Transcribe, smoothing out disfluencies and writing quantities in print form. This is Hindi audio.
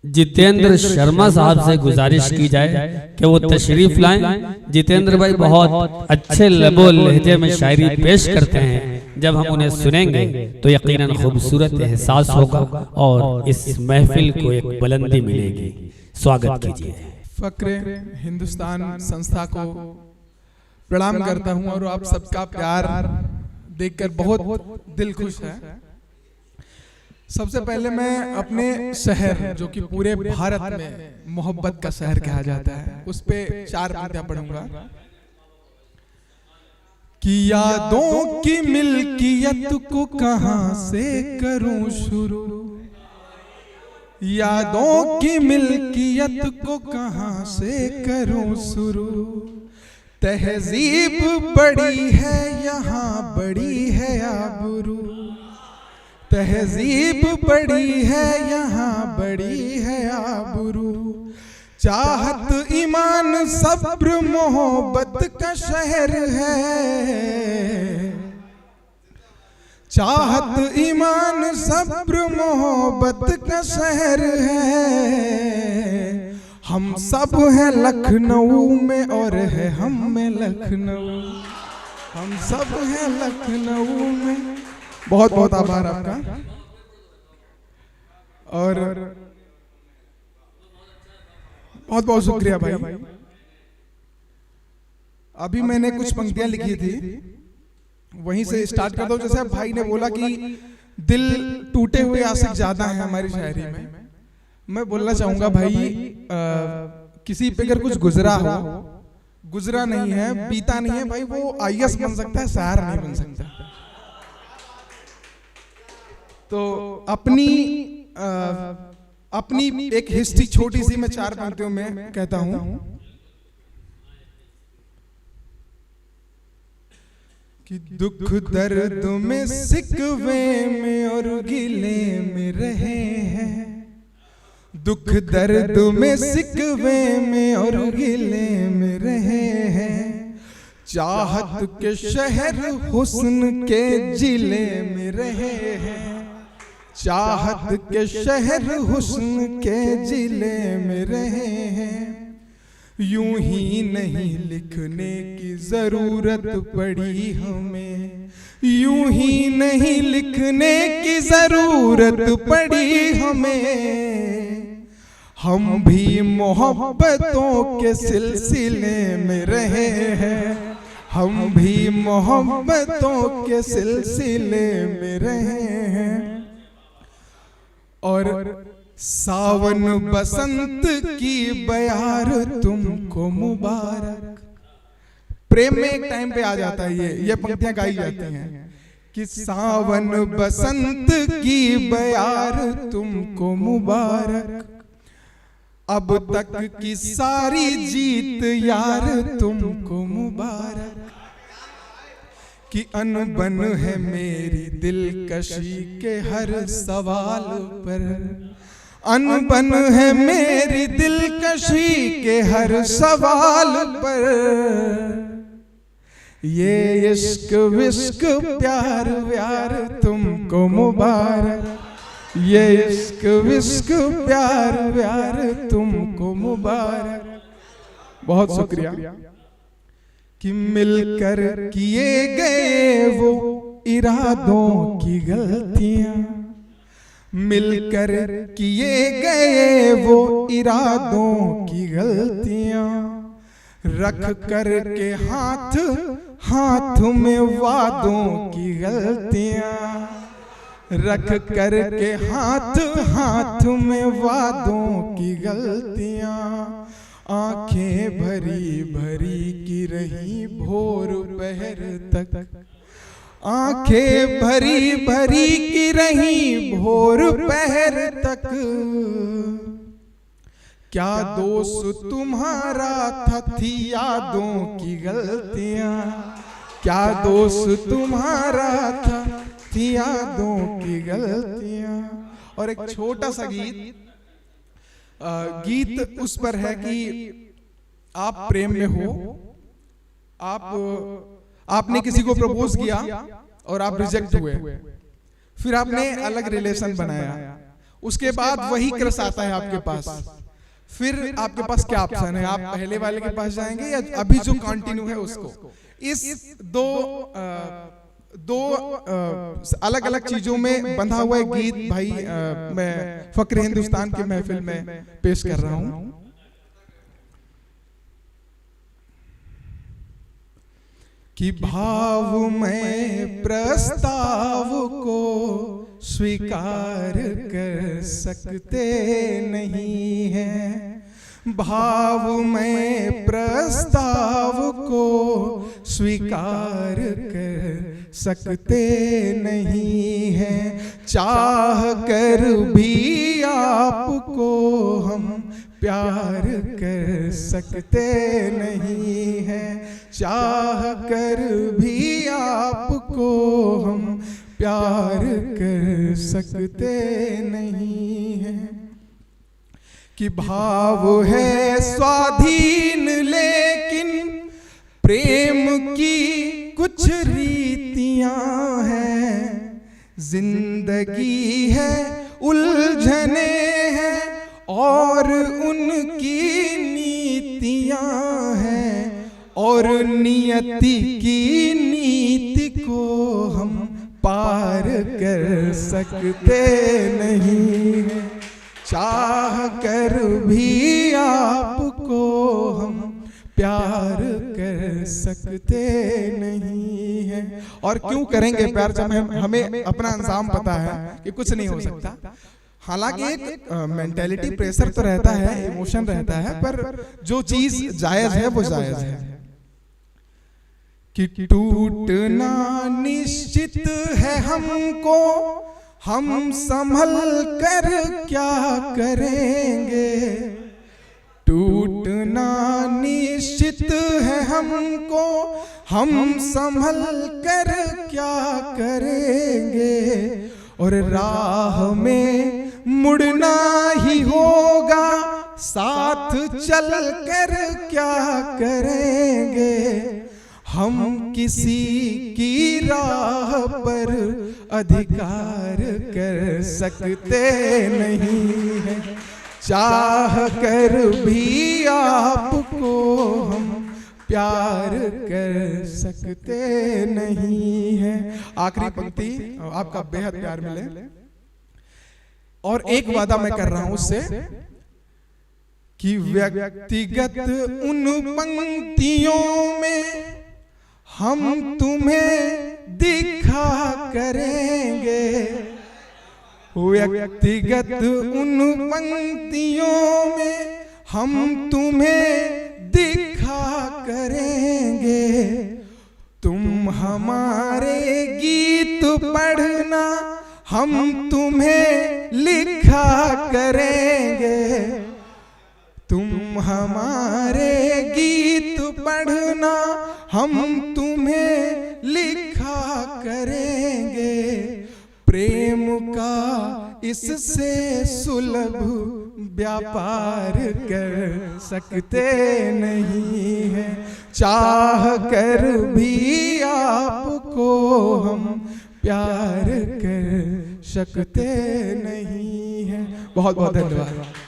जितेंद्र शर्मा साहब से गुजारिश की जाए कि वो तशरीफ लाएं। जितेंद्र भाई बहुत अच्छे लबो लहजे में शायरी पेश करते हैं। जब हम उन्हें सुनेंगे तो यकीनन खूबसूरत एहसास होगा और इस महफिल को एक बुलंदी मिलेगी। स्वागत कीजिए। फक्रे हिंदुस्तान संस्था को प्रणाम करता हूं और आप सबका प्यार देखकर बहुत दिल खुश है। सबसे पहले मैं अपने शहर, जो कि पूरे भारत में मोहब्बत का शहर कहा जाता है, उस पे 4 पंक्तियां पढ़ूंगा। कि यादों की मिल्कियत को कहां से करूं शुरू, यादों की मिल्कियत को कहां से करूं शुरू। तहजीब बड़ी है यहाँ, बड़ी है आबरू, तहजीब बड़ी है यहाँ, बड़ी है आबरू। चाहत ईमान सब्र मोहब्बत का शहर है, चाहत ईमान सब्र मोहब्बत का शहर है। हम सब हैं लखनऊ में और है हम में लखनऊ, हम सब हैं लखनऊ में। बहुत बहुत आभार आपका। और बहुत बहुत शुक्रिया भाई। अभी मैंने कुछ पंक्तियां लिखी थी, वहीं से स्टार्ट करता हूं। जैसे अब भाई ने बोला कि दिल टूटे हुए आशिक ज्यादा हैं हमारी शायरी में। मैं बोलना चाहूंगा भाई, किसी पे अगर कुछ गुजरा हो, गुजरा नहीं है, बीता नहीं है भाई, वो आईएएस बन सकता है, शायर नहीं बन सकता। तो अपनी एक हिस्ट्री छोटी सी मैं 4 पंक्तियों में कहता हूं। कि दुख दर्द में सिकवे में और गिले में रहे हैं, दुख दर्द में सिकवे में और गिले में रहे हैं। चाहत के शहर हुस्न के जिले में रहे हैं, चाहत के शहर हुस्न के जिले में रहे हैं। यूं ही नहीं लिखने की जरूरत पड़ी हमें, यूं ही नहीं लिखने की जरूरत पड़ी हमें। हम भी मोहब्बतों के सिलसिले में रहे हैं, हम भी मोहब्बतों के सिलसिले में रहे हैं। और सावन बसंत की बयार तुमको मुबारक। प्रेम में एक टाइम पे आ जाता है ये पंक्तियां गाई जाती हैं कि सावन बसंत की बयार तुमको मुबारक। अब तक की सारी जीत यार तुमको मुबारक। कि अनबन है मेरी दिलकशी के हर सवाल पर, अनबन है मेरी दिलकशी के हर सवाल पर। ये इश्क विश्क प्यार व्यार तुमको मुबारक, ये इश्क विश्क प्यार व्यार तुमको मुबारक। बहुत शुक्रिया। कि मिलकर किए गए वो इरादों की गलतियां, मिलकर किए गए वो इरादों की गलतियां। रख कर के हाथ हाथ में वादों की गलतियां, रख कर के हाथ हाथ में वादों की गलतियां। आंखें भरी भरी की रही भोर पहर तक, आंखें भरी भरी की रही भोर पहर तक। क्या दोष तुम्हारा था थी यादों की गलतियां, क्या दोष तुम्हारा था थी यादों की गलतियां। और एक छोटा सा गीत उस पर है कि आप प्रेम में हो, आपने किसी को प्रपोज किया और आप रिजेक्ट हुए, फिर आपने अलग रिलेशन बनाया, उसके बाद वही क्रश आता है आपके पास, फिर आपके पास क्या ऑप्शन है? आप पहले वाले के पास जाएंगे या अभी जो कंटिन्यू है उसको? इस दो अलग अलग चीजों में बंधा हुआ एक गीत भाई मैं फक्र हिंदुस्तान की महफिल में पेश कर रहा हूं कि भाव में प्रस्ताव को स्वीकार कर सकते नहीं हैं, भाव में प्रस्ताव को स्वीकार कर सकते नहीं हैं, चाह कर भी आपको हम प्यार कर सकते नहीं हैं, चाह कर भी आपको हम प्यार कर सकते नहीं हैं। कि भाव है स्वाधीन लेकिन प्रेम की कुछ रीतियां हैं, जिंदगी है उलझने हैं और उनकी नीतियां हैं, और नियति की नीति को हम पार कर सकते नहीं हैं, चाह कर भी आपको हम प्यार कर सकते नहीं हैं। और क्यों करेंगे प्यार जब हमें अपना अंजाम पता है कि कुछ नहीं हो सकता। हालांकि एक मेंटालिटी प्रेशर तो रहता है, इमोशन रहता है, पर जो चीज जायज है वो जायज है। कि टूटना निश्चित है हमको, हम संभल कर क्या करेंगे, टूटना निश्चित है हमको, हम संभल कर क्या करेंगे, और राह में मुड़ना ही होगा, साथ चल कर क्या करेंगे, हम किसी की राह पर अधिकार कर सकते नहीं हैं, चाह कर भी आपको हम प्यार कर सकते नहीं हैं। आखिरी पंक्ति आपका बेहद प्यार मिले। और एक वादा मैं कर रहा हूं उससे कि व्यक्तिगत उन पंक्तियों में हम तुम्हें दिखा करेंगे, व्यक्तिगत उन पंक्तियों में हम तुम्हें दिखा करेंगे, तुम हमारे गीत पढ़ना हम तुम्हें लिखा करेंगे, तुम हमारे गीत पढ़ना हम तुम्हें लिखा करेंगे, प्रेम का इससे सुलभ व्यापार कर सकते नहीं हैं, चाह कर भी आपको हम प्यार कर सकते नहीं हैं। बहुत बहुत धन्यवाद।